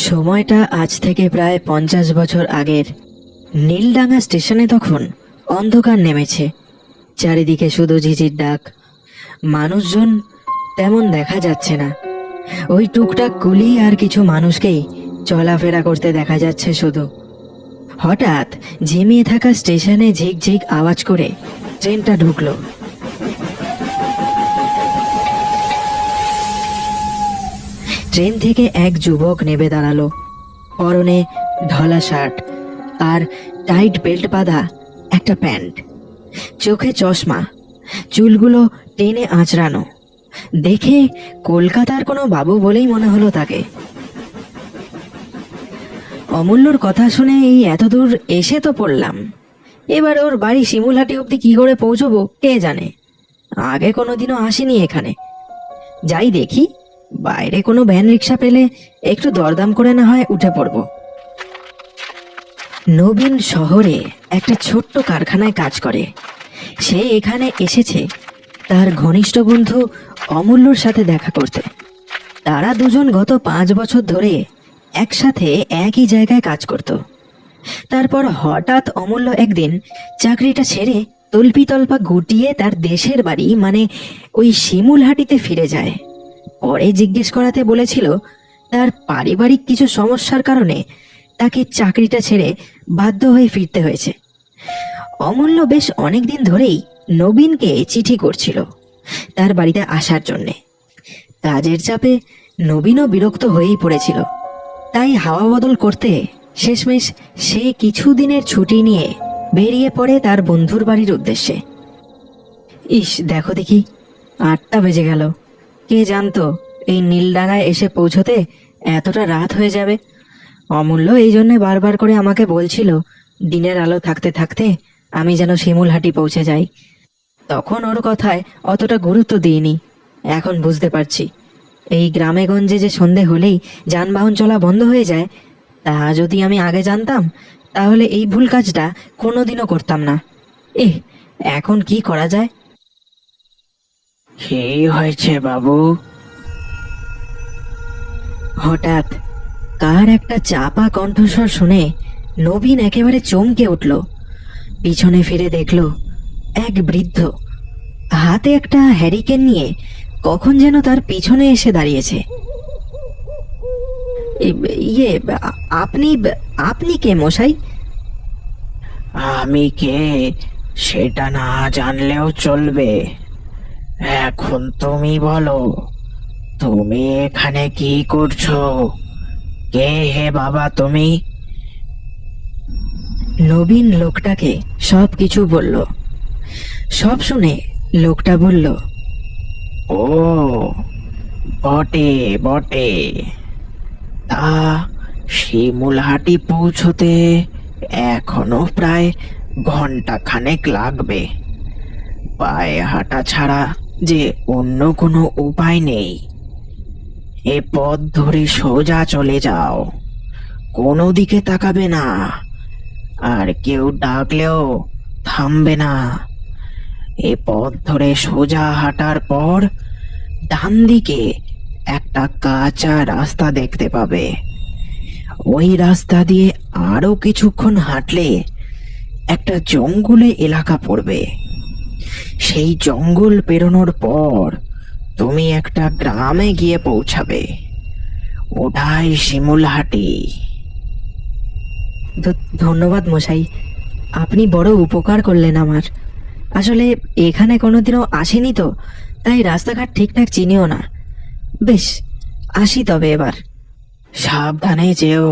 সময়টা আজ থেকে প্রায় 50 বছর আগের। নীলডাঙ্গা স্টেশনে তখন অন্ধকার নেমেছে। চারিদিকে শুধু ঝিঝির ডাক। মানুষজন তেমন দেখা যাচ্ছে না। ওই টুকটাক কুলি আর কিছু মানুষকেই চলাফেরা করতে দেখা যাচ্ছে শুধু। হঠাৎ ঝিমিয়ে থাকা স্টেশনে ঝিকঝিক আওয়াজ করে ট্রেনটা ঢুকলো। ট্রেন থেকে এক যুবক নেমে দাঁড়ালো। পরনে ঢলা শার্ট আর টাইট বেল্ট বাঁধা একটা প্যান্ট, চোখে চশমা, চুলগুলো টেনে আঁচড়ানো। দেখে কলকাতার কোনো বাবু বলেই মনে হলো তাকে। অমূল্যর কথা শুনে এই এতদূর এসে তো পড়লাম, এবার ওর বাড়ি শিমুলহাটি অবধি কি করে পৌঁছবো কে জানে। আগে কোনোদিনও আসিনি এখানে। যাই দেখি, বাইরে কোনো ভ্যান রিক্সা পেলে একটু দরদাম করে না হয় উঠে পড়ব। নবীন শহরে একটা ছোট্ট কারখানায় কাজ করে। সে এখানে এসেছে তার ঘনিষ্ঠ বন্ধু অমূল্যর সাথে দেখা করতে। তারা দুজন গত 5 বছর ধরে একসাথে একই জায়গায় কাজ করত। তারপর হঠাৎ অমূল্য একদিন চাকরিটা ছেড়ে তল্পিতল্পা গুটিয়ে তার দেশের বাড়ি মানে ওই শিমুলহাটিতে ফিরে যায়। পরে জিজ্ঞেস করাতে বলেছিল তার পারিবারিক কিছু সমস্যার কারণে তাকে চাকরিটা ছেড়ে বাধ্য হয়ে ফিরতে হয়েছে। অমূল্য বেশ অনেকদিন ধরেই নবীনকে চিঠি করছিল তার বাড়িতে আসার জন্যে। কাজের চাপে নবীনও বিরক্ত হয়েই পড়েছিল। তাই হাওয়া বদল করতে শেষমেশ সে কিছুদিনের ছুটি নিয়ে বেরিয়ে পড়ে তার বন্ধুর বাড়ির উদ্দেশ্যে। ইস, দেখো দেখি 8টা বেজে গেল। কে জানতো এই নীলডাঙ্গায় এসে পৌঁছতে এতটা রাত হয়ে যাবে। অমূল্য এই জন্যে বারবার করে আমাকে বলছিল দিনের আলো থাকতে থাকতে আমি যেন শিমুলহাটি পৌঁছে যাই। তখন ওর কথায় অতটা গুরুত্ব দিইনি। এখন বুঝতে পারছি এই গ্রামে গঞ্জে যে সন্ধে হলেই যানবাহন চলা বন্ধ হয়ে যায়, তা যদি আমি আগে জানতাম তাহলে এই ভুল কাজটা কোনোদিনও করতাম না। এখন কি করা যায়? কি হয়েছে বাবু? হঠাৎ কার একটা চাপা কণ্ঠস্বর শুনে নবীন একেবারে চমকে উঠল। পিছনে ফিরে দেখল এক বৃদ্ধ হাতে একটা হ্যারিকেন নিয়ে কখন যেন তার পিছনে এসে দাঁড়িয়েছে। ইয়ে, আপনি আপনি কে মশাই? আমি কে সেটা না জানলেও চলবে। এখন তুমি বলো, তুমি এখানে কি করছো? কে হে বাবা তুমি? নবীন লোকটাকে সব কিছু বলল। সব শুনে লোকটা বলল, ও বটে বটে, তা শিমুলহাটি পৌঁছতে এখনো প্রায় ঘন্টাখানেক লাগবে। পায়ে হাঁটা ছাড়া যে অন্য কোনো উপায় নেই। এ পথ ধরে সোজা চলে যাও, কোনো দিকে তাকাবে না, আর কেউ ডাকলেও থামবে না। এ পথ ধরে সোজা হাঁটার পর ডান দিকে একটা কাঁচা রাস্তা দেখতে পাবে। ওই রাস্তা দিয়ে আরো কিছুক্ষণ হাঁটলে একটা জঙ্গলে এলাকা পড়বে। সেই জঙ্গল পেরোনোর পর তুমি একটা গ্রামে গিয়ে পৌঁছাবে। ওটাই শিমুলহাটি। ধন্যবাদ মশাই, আপনি বড় উপকার করলেন আমার। আসলে এখানে কোনোদিনও আসেনি তো, তাই রাস্তাঘাট ঠিকঠাক চিনিও না। বেশ, আসি তবে এবার। সাবধানে যেও।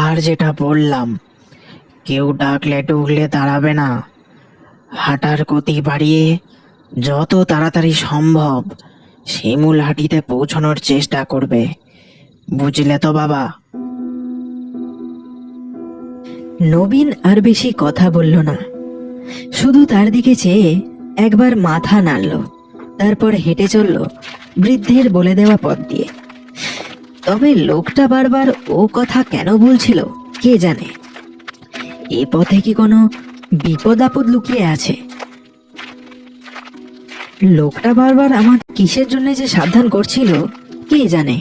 আর যেটা বললাম, কেউ ডাকলে টুকলে দাঁড়াবে না। হাঁটার গতি বাড়িয়ে যত তাড়াতাড়ি সম্ভব শিমুলহাটিতে পৌঁছানোর চেষ্টা করবে, বুঝলে তো বাবা? নবীন আর বেশি কথা বলল না, শুধু তার দিকে চেয়ে একবার মাথা নাড়ল, তারপর হেঁটে চলল বৃদ্ধের বলে দেওয়া পথ দিয়ে। তবে লোকটা বারবার ও কথা কেন বলছিল কে জানে। এ পথে কি কোনো বিপদ আপদ লুকিয়ে আছে? লোকটা বারবার আমাকে কিসের জন্য যে সাবধান করছিল কে জানে।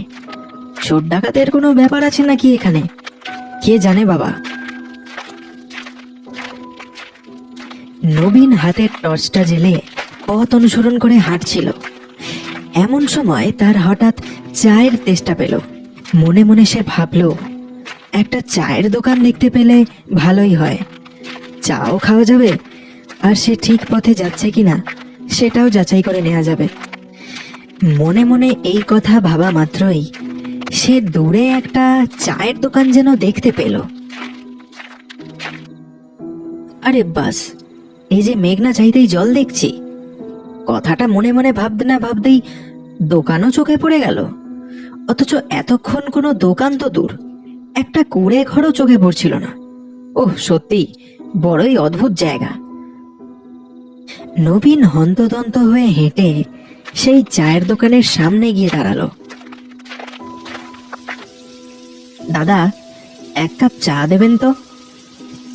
চোর ডাকাতের কোনো ব্যাপার আছে নাকি এখানে, কে জানে বাবা। নবীন হাতের টর্চটা জেলে পথ অনুসরণ করে হাঁটছিল। এমন সময় তার হঠাৎ চায়ের তেষ্টা পেল। মনে মনে সে ভাবলো, একটা চায়ের দোকান দেখতে পেলে ভালোই হয়, চাও খাওয়া যাবে, আর সে ঠিক পথে যাচ্ছে কিনা সেটাও যাচাই করে নেওয়া যাবে। মনে মনে এই কথা ভাবা মাত্রই সে দূরে একটা চায়ের দোকান যেন দেখতে পেল। আরে বাস, এই যে মেঘনা চাইতেই জল দেখছি, কথাটা মনে মনে ভাবতে না ভাবতেই দোকানও চোখে পড়ে গেল। অথচ এতক্ষণ কোনো দোকান তো দূর, একটা কুঁড়ে ঘরও চোখে পড়ছিল না। ওহ, সত্যি বড়ই অদ্ভুত জায়গা। নবীন হন্তদন্ত হয়ে হেঁটে সেই চায়ের দোকানের সামনে গিয়ে দাঁড়ালো। দাদা, এক কাপ চা দেবেন তো,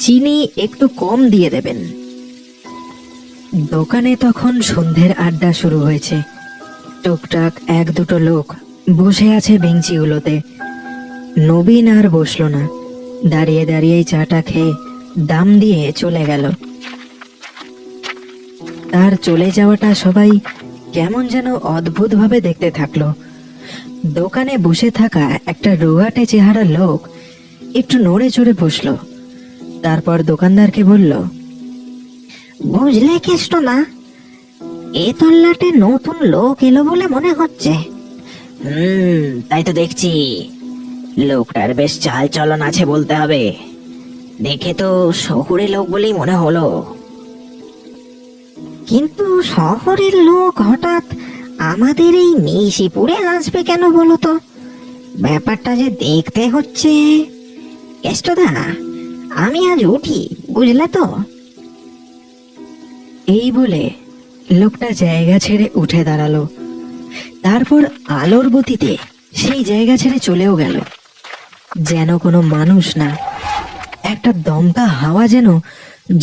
চিনি একটু কম দিয়ে দেবেন। দোকানে তখন সন্ধ্যের আড্ডা শুরু হয়েছে। টুকটাক এক দুটো লোক বসে আছে বেঞ্চিগুলোতে। নবীন আর বসলো না, দাঁড়িয়ে দাঁড়িয়েই চাটা খেয়ে দাম দিয়ে চলে গেল। তার চলে যাওয়াটা সবাই কেমন যেন অদ্ভুত ভাবে দেখতে থাকলো। দোকানে বসে থাকা একটা রোগাটে চেহারা লোক একটু নড়ে চড়ে বসলো। তারপর দোকানদারকে বলল, বুঝলে কেষ্ট না, এ তল্লাটে নতুন লোক এলো বলে মনে হচ্ছে। তাই তো দেখছি, লোকটার বেশ চাল চলন আছে বলতে হবে, দেখে তো শহুরে লোক বলেই মনে হলো। কিন্তু শহরের লোক হঠাৎ আমাদের এই নিশিপুরে আসবে কেন বলো তো? ব্যাপারটা যে দেখতে হচ্ছে। কেষ্টদা, আমি আজ উঠি, বুঝলে তো। এই বলে লোকটা জায়গা ছেড়ে উঠে দাঁড়ালো। তারপর আলোর গতিতে সেই জায়গা ছেড়ে চলেও গেল। যেন কোনো মানুষ না, একটা দমকা হাওয়া যেন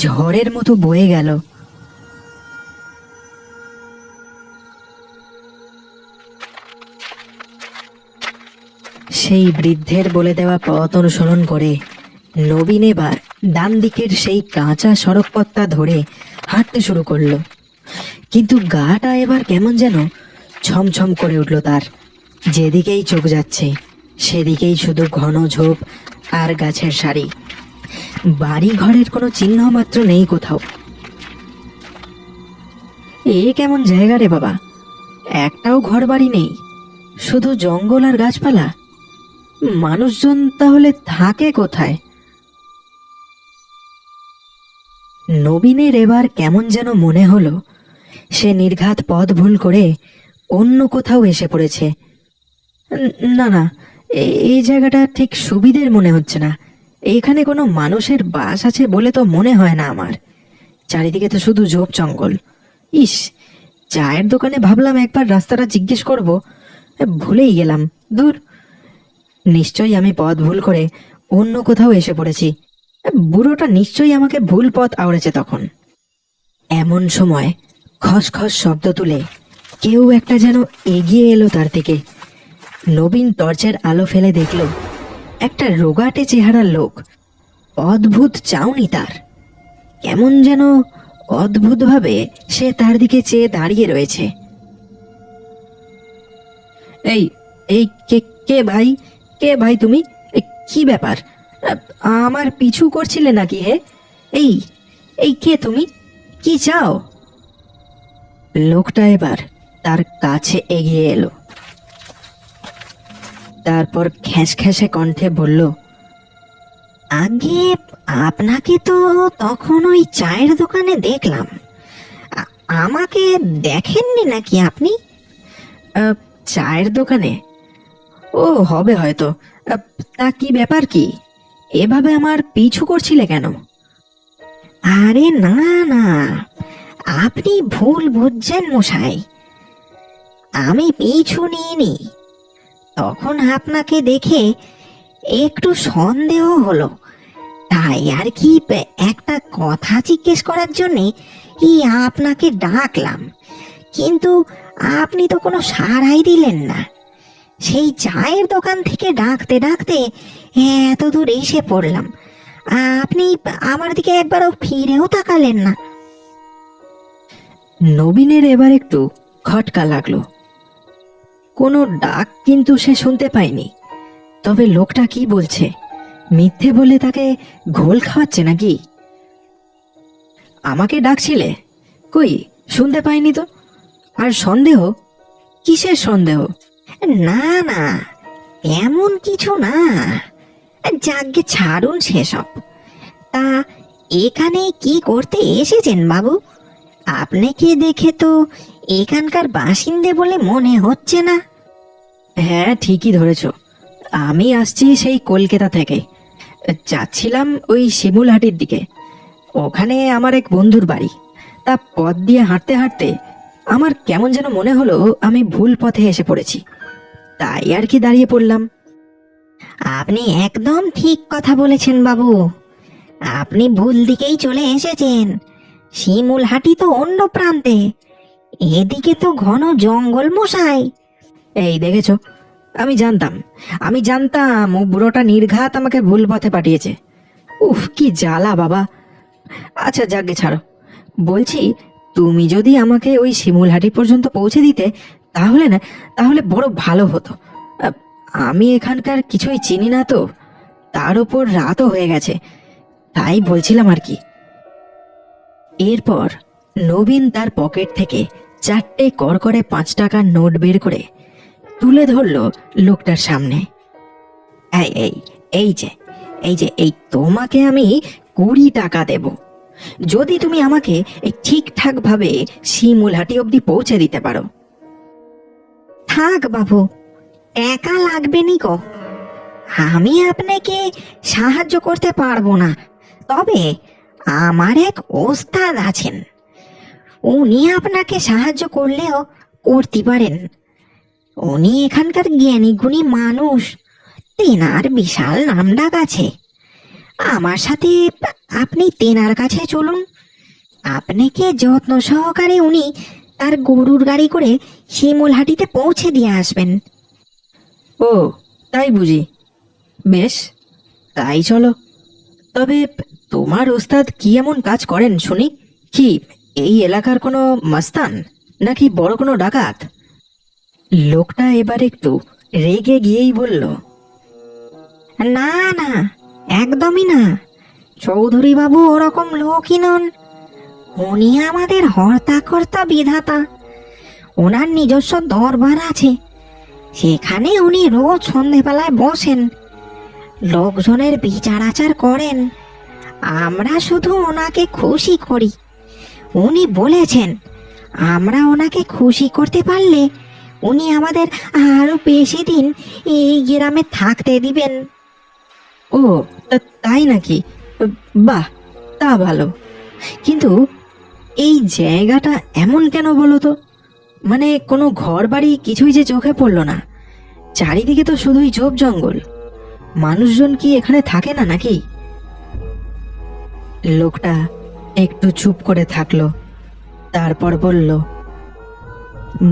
ঝড়ের মতো বয়ে গেল। সেই বৃদ্ধের বলে দেওয়া পথ অনুসরণ করে নবীন এবার ডান দিকের সেই কাঁচা সড়ক পথটা ধরে হাঁটতে শুরু করলো। কিন্তু গাটা এবার কেমন যেন ছমছম করে উঠল তার। যেদিকেই চোখ যাচ্ছে সেদিকেই শুধু ঘন ঝোপ আর গাছের সারি, বাড়ি ঘরের কোনো চিহ্ন মাত্র নেই কোথাও। এ কেমন জায়গা রে বাবা, একটাও ঘর বাড়ি নেই, শুধু জঙ্গল আর গাছপালা। মানুষজন তাহলে থাকে কোথায়? নবীনের এবার কেমন যেন মনে হলো সে নির্ঘাত পথ ভুল করে অন্য কোথাও এসে পড়েছে। না না, এই জায়গাটা ঠিক সুবিধের মনে হচ্ছে না। এখানে কোনো মানুষের বাস আছে বলে তো মনে হয় না আমার। চারিদিকে তো শুধু ঝোপ জঙ্গল। ইস, চায়ের দোকানে ভাবলাম একবার রাস্তাটা জিজ্ঞেস করব, ভুলেই গেলাম। দূর, নিশ্চয়ই আমি পথ ভুল করে অন্য কোথাও এসে পড়েছি। বুড়োটা নিশ্চয়ই আমাকে ভুল পথ আওড়েছে তখন। এমন সময় খসখস শব্দ তুলে কেউ একটা যেন এগিয়ে এলো তার দিকে। নবীন টর্চের আলো ফেলে দেখল একটা রোগাটে চেহারার লোক। অদ্ভুত চাউনি তার, কেমন যেন অদ্ভুতভাবে সে তার দিকে চেয়ে দাঁড়িয়ে রয়েছে। এই এই কে কে ভাই, কে ভাই তুমি? কি ব্যাপার, আমার পিছু করছিলে নাকি হে? এই এই কে তুমি, কি চাও? লোকটা এবার তার কাছে এগিয়ে এলো। তারপর খ্যাঁসখ্যাঁসে কণ্ঠে বলল, আগে আপনাকে তো তখন ওই চায়ের দোকানে দেখলাম, আমাকে দেখেননি নাকি আপনি? চায়ের দোকানে? ও হবে হয়তো। তা কি ব্যাপার, কি এভাবে আমার পিছু করছিলে কেন? আরে না না, আপনি ভুল বুঝছেন মশাই, আমি পিছু নিইনি। তখন আপনাকে দেখে একটু সন্দেহ হলো, তাই আর কি একটা কথা জিজ্ঞেস করার জন্যে আপনাকে ডাকলাম, কিন্তু আপনি তো কোনো সাড়াই দিলেন না। সেই চায়ের দোকান থেকে ডাকতে ডাকতে এত দূর এসে পড়লাম, আপনি আমার দিকে একবারও ফিরেও তাকালেন না। নবীনের এবার একটু খটকা লাগলো। কোনো ডাক কিন্তু সে শুনতে পায়নি। তবে লোকটা কি বলছে, মিথ্যে বলে তাকে ঘোল খাওয়াচ্ছে নাকি? আমাকে ডাকছিলে? কই, শুনতে পাইনি তো। আর সন্দেহ? কিসের সন্দেহ? না না, এমন কিছু না। যাগ্গে ছাড়ুন সেসব। তা এখানে কি করতে এসেছেন বাবু? আপনাকে দেখে তো এখানকার বাসিন্দে বলে মনে হচ্ছে না। হ্যাঁ, ঠিকই ধরেছ। আমি আসছি সেই কলকাতা থেকে। যাচ্ছিলাম ওই শিমুলহাটির দিকে। ওখানে আমার এক বন্ধুর বাড়ি। তা পথ দিয়ে হাঁটতে হাঁটতে আমার কেমন যেন মনে হলো আমি ভুল পথে এসে পড়েছি। তাই আর কি দাঁড়িয়ে পড়লাম। আপনি একদম ঠিক কথা বলেছেন বাবু। আপনি ভুল দিকেই চলে এসেছেন। শিমুলহাটি তো অন্য প্রান্তে, এদিকে তো ঘন জঙ্গল মশাই। এই দেখেছো, আমি জানতাম ও বুড়োটা নির্ঘাত আমাকে ভুল পথে পাঠিয়েছে। উফ, কি জ্বালা বাবা। আচ্ছা যাকে ছাড়ো, বলছি তুমি যদি আমাকে ওই শিমুলহাটি পর্যন্ত পৌঁছে দিতে তাহলে বড় ভালো হতো। আহ, আমি এখানকার কিছুই চিনি না তো, তার উপর রাতও হয়ে গেছে, তাই বলছিলাম আর কি। এরপর নবীন তার পকেট থেকে 4টে কড়কড়ে 5 টাকার নোট বের করে তুলে ধরলো লোকটার সামনে। এই এই এই তোমাকে আমি 20 টাকা দেব যদি তুমি আমাকে এই ঠিকঠাক ভাবে শিমুলহাটি অবধি পৌঁছে দিতে পারো। থাক বাবু, একা লাগবে নি গো। আমি আপনাকে সাহায্য করতে পারবো না, তবে আমার এক ওস্তাদ আছেন, উনি আপনাকে সাহায্য করলেও করতে পারেন। উনি এখানকার জ্ঞানী গুণী মানুষ, তেনার বিশাল নামডাক আছে। আমার সাথে আপনি তেনার কাছে চলুন। আপনাকে যত্ন সহকারে উনি তার গরুর গাড়ি করে শিমুলহাটিতে পৌঁছে দিয়ে আসবেন। ও, তাই বুঝি? বেশ, তাই চলো। তবে তোমার ওস্তাদ কি এমন কাজ করেন শুনি? কি এই এলাকার কোনো মাস্তান, নাকি বড় কোনো ডাকাত? লোকটা এবার একটু রেগে গিয়েই বলল, না না, একদমই না। চৌধুরী বাবু ওরকম লোকই নন। উনি আমাদের হর্তাকর্তা বিধাতা। ওনার নিজস্ব দরবার আছে, সেখানে উনি রোজ সন্ধেবেলায় বসেন, লোকজনের বিচার আচার করেন। আমরা শুধু ওনাকে খুশি করি। উনি বলেছেন আমরা ওনাকে খুশি করতে পারলে উনি আমাদের আরো বেশি দিন এই গ্রামে থাকতে দিবেন। ও, তাই নাকি? বাহ, তা ভালো। কিন্তু এই জায়গাটা এমন কেন বলো তো? মানে কোনো ঘর বাড়ি কিছুই যে চোখে পড়লো না। চারিদিকে তো শুধুই ঝোপ জঙ্গল। মানুষজন কি এখানে থাকে না নাকি? লোকটা একটু চুপ করে থাকলো, তারপর বলল,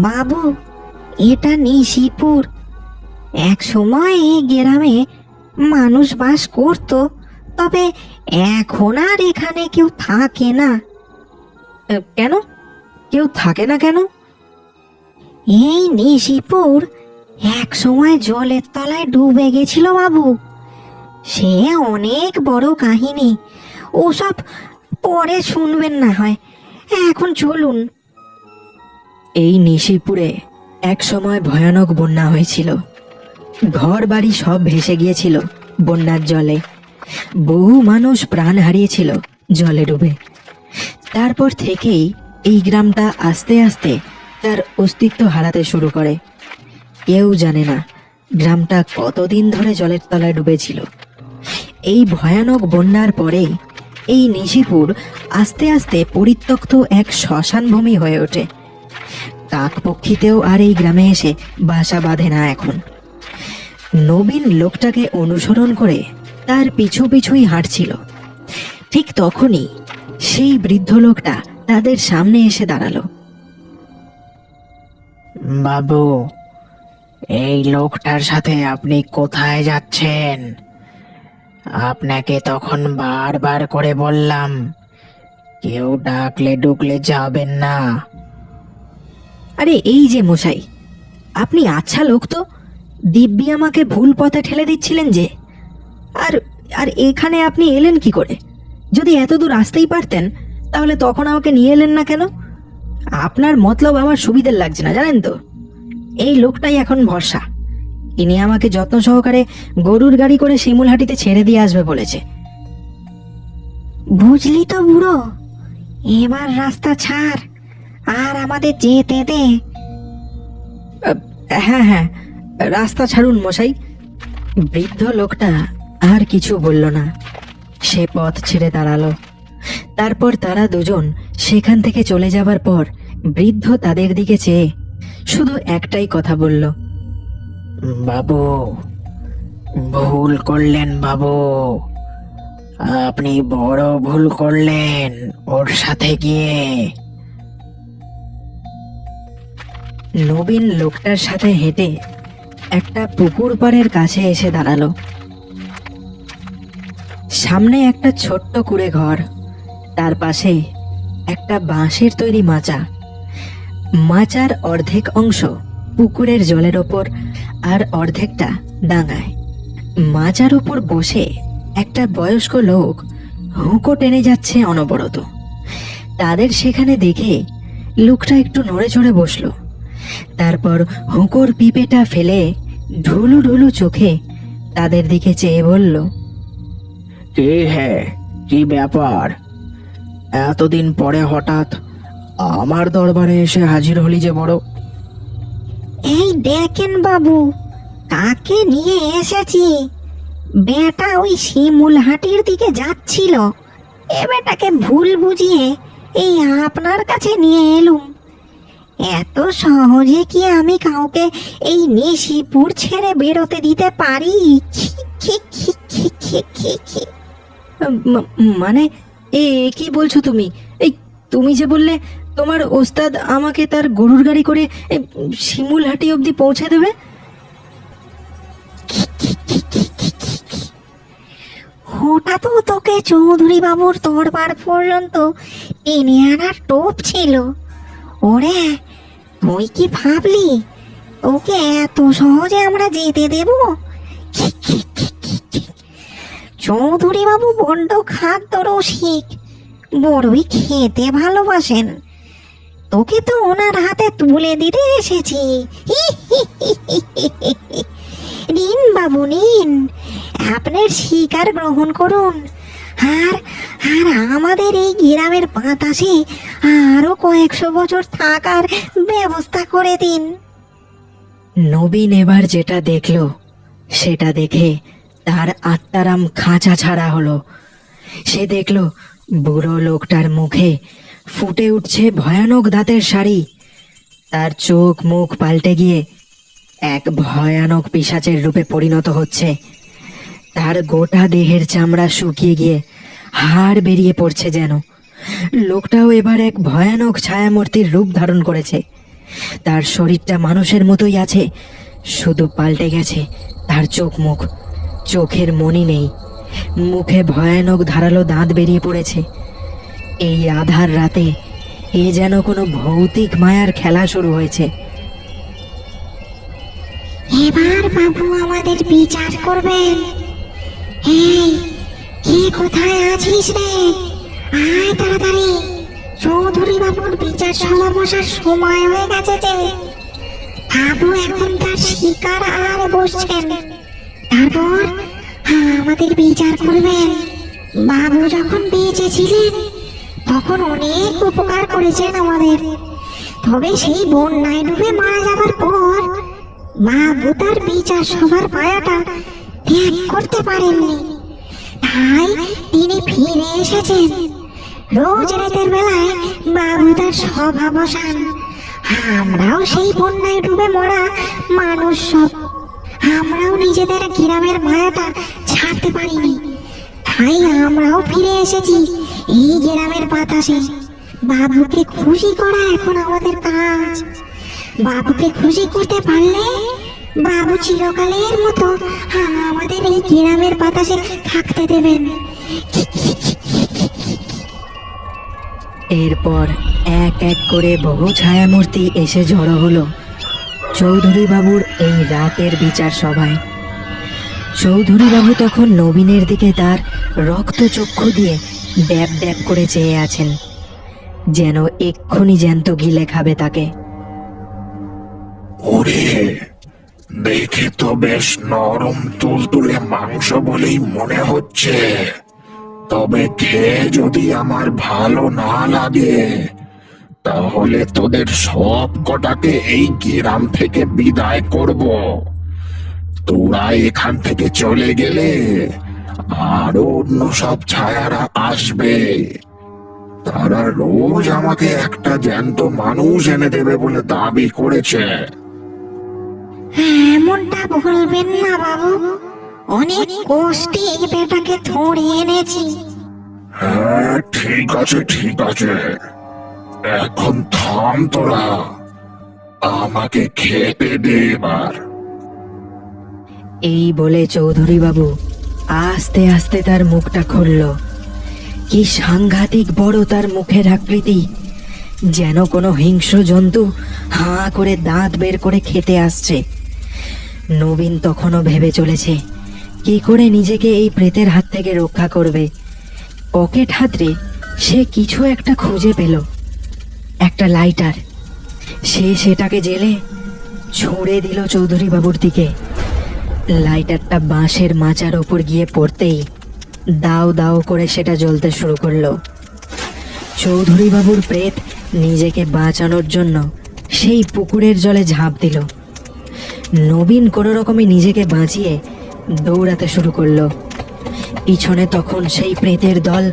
বাবু, এটা নিশিপুর। এক সময় এই গ্রামে মানুষ বাস করত, তবে এখন আর এখানে কেউ থাকে না। কেন? কেউ থাকে না কেন? এই নিশিপুর এক সময় জলের তলায় ডুবে গেছিল বাবু। সে অনেক বড় কাহিনী, ওসব পরে শুনবেন না হয়। এখন চলুন। এই নিশিপুরে এক সময় ভয়ানক বন্যা হয়েছিল। ঘর বাড়ি সব ভেসে গিয়েছিল বন্যার জলে। বহু মানুষ প্রাণ হারিয়েছিল জলে ডুবে। তারপর থেকেই এই গ্রামটা আস্তে আস্তে তার অস্তিত্ব হারাতে শুরু করে। কেউ জানে না গ্রামটা কতদিন ধরে জলের তলায় ডুবেছিল। এই ভয়ানক বন্যার পরেই এই নিশিপুর আস্তে আস্তে পরিত্যক্ত এক শ্মশান ভূমি হয়ে ওঠে। কাকপক্ষীতেও আর এই গ্রামে এসে বাসা বাঁধে না এখন। নবীন লোকটাকে অনুসরণ করে তার পিছু পিছুই হাঁটছিল। ঠিক তখনই সেই বৃদ্ধ লোকটা তাদের সামনে এসে দাঁড়ালো। বাবু, এই লোকটার সাথে আপনি কোথায় যাচ্ছেন? আপনাকে তখন বারবার করে বললাম কেউ ডাকলে ডুকলে যাবেন না। আরে এই যে মশাই, আপনি আচ্ছা লোক তো, দিব্যি আমাকে ভুল পথে ঠেলে দিচ্ছিলেন যে। আর আর এখানে আপনি এলেন কি করে? যদি এত দূর আসতেই পারতেন তাহলে তখন আমাকে নিয়ে এলেন না কেন? আপনার মতলব আমার সুবিধের লাগছে না, জানেন তো। এই লোকটাই এখন ভরসা। ইনি আমাকে যত্ন সহকারে গরুর গাড়ি করে শিমুলহাটিতে ছেড়ে দিয়ে আসবে বলেছে। বুঝলি তো বুড়ো, এবার রাস্তা ছাড় আর আমাদের যেতে দে। হ্যাঁ হ্যাঁ, রাস্তা ছাড়ুন মশাই। বৃদ্ধ লোকটা আর কিছু বলল না, সে পথ ছেড়ে দাঁড়ালো। তারপর তারা দুজন সেখান থেকে চলে যাবার পর বৃদ্ধ তাদের দিকে চেয়ে শুধু একটাই কথা বলল। বাবু, ভুল করলেন বাবু, আপনি বড় ভুল করলেন ওর সাথে গিয়ে। নবীন লোকটার সাথে হেঁটে একটা পুকুর পাড়ের কাছে এসে দাঁড়ালো। সামনে একটা ছোট্ট কুঁড়ে ঘর, তার পাশে একটা বাঁশের তৈরি মাচা। মাচার অর্ধেক অংশ পুকুরের জলের ওপর আর অর্ধেকটা ডাঙায়। মাচার ওপর বসে একটা বয়স্ক লোক হুঁকো টেনে যাচ্ছে অনবরত। তাদের সেখানে দেখে লোকটা একটু নড়ে চড়ে বসলো। তারপর হুঁকোর পিপেটা ফেলে ঢুলু ঢুলু চোখে তাদের দিকে চেয়ে বলল, কি হে, কি ব্যাপার? এতদিন পরে হঠাৎ আমার দরবারে এসে হাজির হলি যে বড়? এই দেখেন বাবু, কাকে নিয়ে এসেছি। বেটা ওই শিমুলহাটির দিকে যাচ্ছিল, এ বেটাকে ভুল বুঝিয়ে এই আপনার কাছে নিয়ে এলুম। এত সহজে কি আমি কাউকে এই নিশিপুর ছেড়ে বেরোতে দিতে পারি? মানে এ কি বলছো তুমি? এই তুমি যে বললে তোমার ওস্তাদ আমাকে তার গরুর গাড়ি করে শিমুলহাটি অবধি পৌঁছে দেবে। ওটা তো তোকে চৌধুরী বাবুর দরবার পর্যন্ত টেনে আনার টোপ ছিল। ওরে, তুই কি ভাবলি ওকে এত সহজে আমরা যেতে দেব? চৌধুরী বাবু বড্ড খাদ্য রসিক, বড়ই খেতে ভালোবাসেন। তোকে তো ওনার হাতে তুলে দিতে এসেছি। নিন বাবু নিন, আপনার শিকার গ্রহণ করুন। আর আর আমাদের এই গ্রামের বাতাসে আরো কয়েকশো বছর থাকার ব্যবস্থা করে দিন। নবীন এবার যেটা দেখলো সেটা দেখে তার আত্মারাম খাঁচা ছাড়া হলো। সে দেখলো বুড়ো লোকটার মুখে ফুটে উঠছে ভয়ানক দাঁতের শাড়ি। তার চোখ মুখ পাল্টে গিয়ে এক ভয়ানক পিশাচের রূপে পরিণত হচ্ছে। তার গোটা দেহের চামড়া শুকিয়ে গিয়ে হাড় বেরিয়ে পড়ছে যেন। লোকটাও এবার এক ভয়ানক ছায়ামূর্তির রূপ ধারণ করেছে। তার শরীরটা মানুষের মতোই আছে, শুধু পাল্টে গেছে তার চোখ মুখ। চোখের মনি নেই, মুখে ভয়ানক ধারালো দাঁত বেরিয়ে পড়েছে। এই আধার রাতে এ যেন কোনো ভৌতিক মায়ার খেলা শুরু হয়েছে। এবার বাবু আমাদের বিচার করবেন। এই, কে কোথায় আছিস রে? আয় তাড়াতাড়ি, চৌধুরী বাবুর বিচার সভা বসার সময় হয়ে গেছে যে। বাবু এখন তার শিকার আর বসছেন, তারপর আমাদের বিচার করবেন। বাবু যখন বেঁচে ছিলেন তখন অনেক উপকার করেছেন আমাদের, তবে সেই বন্যায় ডুবে মারা যাবার পর বাবু তার বিচার সভার পায়াটা ত্যাগ করতে পারেননি। তাই তিনি ফিরে এসেছেন। রোজ রাতের বেলায় বাবু তার সভা বসান। আমরাও সেই বন্যায় ডুবে মরা মানুষ সব, আমরাও নিজেদের গ্রামের মায়াটা ছাড়তে পারিনি। তাই আমরাও ফিরে এসেছি এই গ্রামের বাতাসে। বাবুকে খুশি করা এখন আমাদের কাজ। বাবুকে খুশি করতে পারলে বাবু চিরকালের মতো আমাদের এই গ্রামের বাতাসে থাকতে দেবেন। এরপর এক এক করে বহু ছায়ামূর্তি এসে জড়ো হলো চৌধুরী বাবুর এই রাতের বিচার সভায়। চৌধুরী বাবু তখন নবীনের দিকে তার রক্তচক্ষু দিয়ে ড্যাব ড্যাব করে চেয়ে আছেন, যেন এক্ষুনি জ্যান্ত গিলে খাবে তাকে। ওরে, দেখে তো বেশ নরম তুলতুলে মাংস বলেই মনে হচ্ছে, তবে খেয়ে যদি আমার ভালো না লাগে তাহলে তোদের সব কটাকে এই গ্রাম থেকে বিদায় করব। তোরা এখান থেকে চলে গেলে আরো অন্য সব ছায়ারা আসবে, তারা রোজ আমাকে একটা জ্যান্ত মানুষ এনে দেবে বলে দাবি করেছে। এমনটা বলবেন না বাবু, অনেক কষ্টে এই বেটাকে ধরে এনেছি। হ্যাঁ, ঠিক আছে ঠিক আছে, এখন থাম তোরা, আমাকে খেতে দে এবার। এই বলে চৌধুরী বাবু আস্তে আস্তে তার মুখটা খুলল। কি সাংঘাতিক বড় তার মুখের আকৃতি, যেন কোনো হিংস্র জন্তু হাঁ করে দাঁত বের করে খেতে আসছে। নবীন তখনও ভেবে চলেছে কি করে নিজেকে এই প্রেতের হাত থেকে রক্ষা করবে। পকেট হাতড়ে সে কিছু একটা খুঁজে পেল, একটা লাইটার। সে সেটাকে জেলে ছুঁড়ে দিল চৌধুরী বাবুর দিকে। লাইটারটা বাঁশের মাচার ওপর গিয়ে পড়তেই দাও দাও করে সেটা জ্বলতে শুরু করলো। চৌধুরী বাবুর প্রেত নিজেকে বাঁচানোর জন্য সেই পুকুরের জলে ঝাঁপ দিল। নবীন কোনো রকমে নিজেকে বাঁচিয়ে দৌড়াতে শুরু করলো। পিছনে তখন সেই প্রেতের দল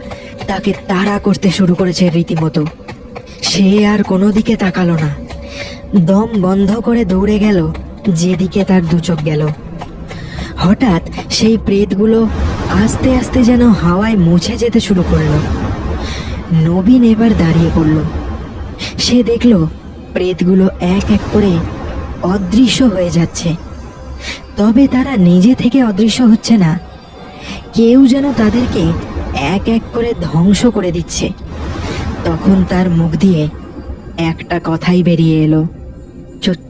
তাকে তাড়া করতে শুরু করেছে রীতিমতো। সে আর কোনো দিকে তাকালো না, দম বন্ধ করে দৌড়ে গেল যেদিকে তার দু চোখ গেল। হঠাৎ সেই প্রেতগুলো আস্তে আস্তে যেন হাওয়ায় মুছে যেতে শুরু করলো। নবীন এবার দাঁড়িয়ে পড়ল। সে দেখল প্রেতগুলো এক এক করে অদৃশ্য হয়ে যাচ্ছে, তবে তারা নিজে থেকে অদৃশ্য হচ্ছে না, কেউ যেন তাদেরকে এক এক করে ধ্বংস করে দিচ্ছে। তখন তার মুখ দিয়ে একটা কথাই বেরিয়ে এলো,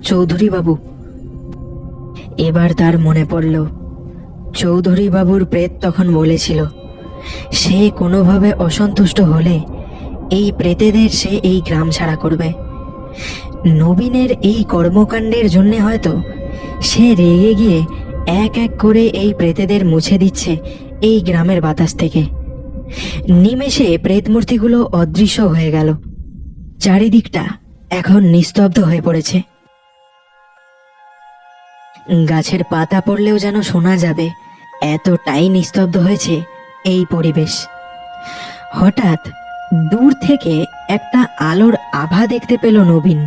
চৌধুরী বাবু। এবার তার মনে পড়ল চৌধুরী বাবুর প্রেত তখন বলেছিল সে কোনোভাবে অসন্তুষ্ট হলে এই প্রেতেদের সে এই গ্রাম ছাড়া করবে। নবীনের এই কর্মকাণ্ডের জন্যে হয়তো সে রেগে গিয়ে এক এক করে এই প্রেতেদের মুছে দিচ্ছে এই গ্রামের বাতাস থেকে। নিমেষে প্রেতমূর্তিগুলো অদৃশ্য হয়ে গেল। চারিদিকটা এখন নিস্তব্ধ হয়ে পড়েছে। গাছের পাতা পড়লেও যেন শোনা যাবে, এতটাই নিস্তব্ধ হয়েছে এই পরিবেশ। হঠাৎ দূর থেকে একটা আলোর আভা দেখতে পেল নবীন।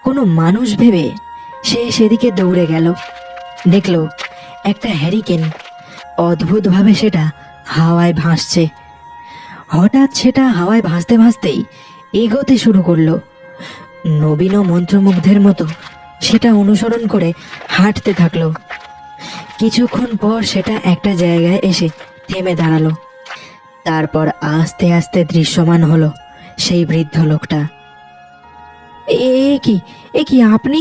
কোনো মানুষ ভেবে সে সেদিকে দৌড়ে গেল। দেখল একটা হ্যারিকেন, অদ্ভুতভাবে সেটা হাওয়ায় ভাসছে। হঠাৎ সেটা হাওয়ায় ভাসতে ভাসতেই এগোতে শুরু করলো। নবীনও মন্ত্রমুগ্ধের মতো সেটা অনুসরণ করে হাঁটতে থাকলো। কিছুক্ষণ পর সেটা একটা জায়গায় এসে থেমে দাঁড়ালো। তারপর আস্তে আস্তে দৃশ্যমান হলো সেই বৃদ্ধ লোকটা। এ কি আপনি?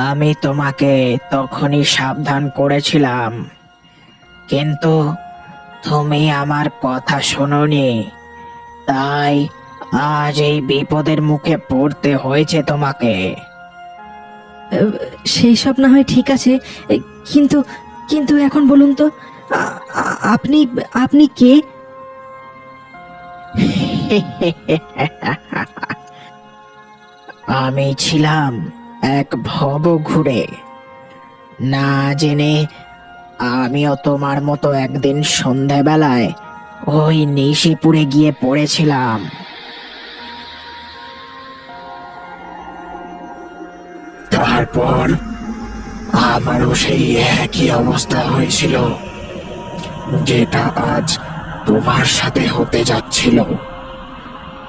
আমি তোমাকে তখনই সাবধান করেছিলাম, কিন্তু তুমি আমার কথা শোনোনি, তাই আজ এই বিপদের মুখে পড়তে হয়েছে তোমাকে। সেই সব না হয় ঠিক আছে, কিন্তু কিন্তু এখন বলুন তো আপনি আপনি কে? আমি ছিলাম এক ভবঘুরে। না জেনে আমিও তোমার মতো একদিন সন্ধ্যাবেলায় ওই নিশিপুরে গিয়ে পড়েছিলাম। তারপর আমারও সেই একই অবস্থা হয়েছিল, যেটা আজ তোমার সাথে হতে যাচ্ছিল।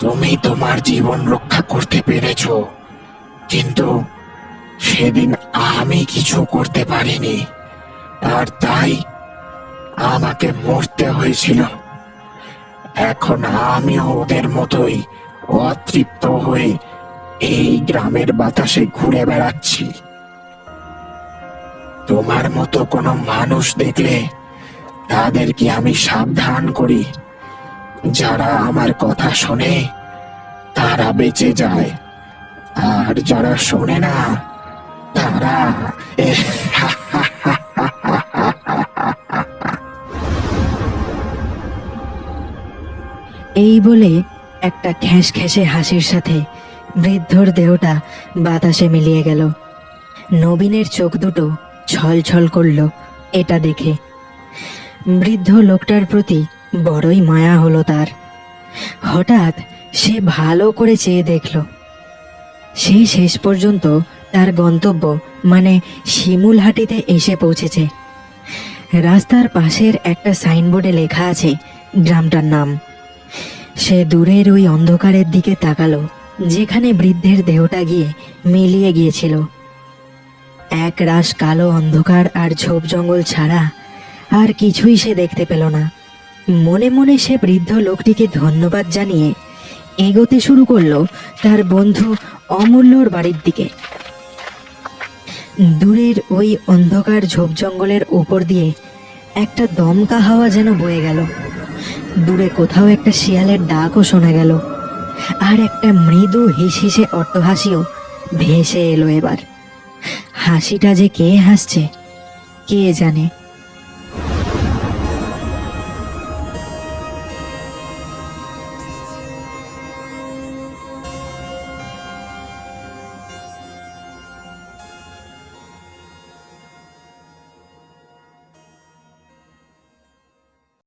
তুমি তোমার জীবন রক্ষা করতে পেরেছো, কিন্তু সেদিন আমি কিছু করতে পারিনি, আর তাই আমাকে মরতে হয়েছিল। এখন আমিও ওদের মতোই অতৃপ্ত হয়ে এই গ্রামের বাতাসে ঘুরে বেড়াচ্ছি। তোমার মতো কোনো মানুষ দেখলে তাদেরকে আমি সাবধান করি। যারা আমার কথা শোনে তারা বেঁচে যায়, আর যারা শোনে না তারা এই বলে একটা খ্যাঁসখ্যাঁসে হাসির সাথে বৃদ্ধর দেহটা বাতাসে মিলিয়ে গেল। নবীনের চোখ দুটো ছলছল করল এটা দেখে। বৃদ্ধ লোকটার প্রতি বড়ই মায়া হলো তার। হঠাৎ সে ভালো করে চেয়ে দেখল। সে শেষ পর্যন্ত তার গন্তব্য মানে শিমুলহাটিতে এসে পৌঁছেছে। রাস্তার পাশের একটা সাইনবোর্ডে লেখা আছে গ্রামটার নাম। সে দূরের ওই অন্ধকারের দিকে তাকালো যেখানে বৃদ্ধের দেহটা গিয়ে মিলিয়ে গিয়েছিল। এক রাশ কালো অন্ধকার আর ঝোপ জঙ্গল ছাড়া আর কিছুই সে দেখতে পেল না। মনে মনে সে বৃদ্ধ লোকটিকে ধন্যবাদ জানিয়ে এগোতে শুরু করলো তার বন্ধু অমূল্যর বাড়ির দিকে। দূরের ওই অন্ধকার ঝোপ জঙ্গলের উপর দিয়ে একটা দমকা হাওয়া যেন বয়ে গেল। দূরে কোথাও একটা শিয়ালের ডাকও শোনা গেল, আর একটা মৃদু হিসহিসে অট্টহাসিও ভেসে এলো এবার। হাসিটা যে কে হাসছে কে জানে।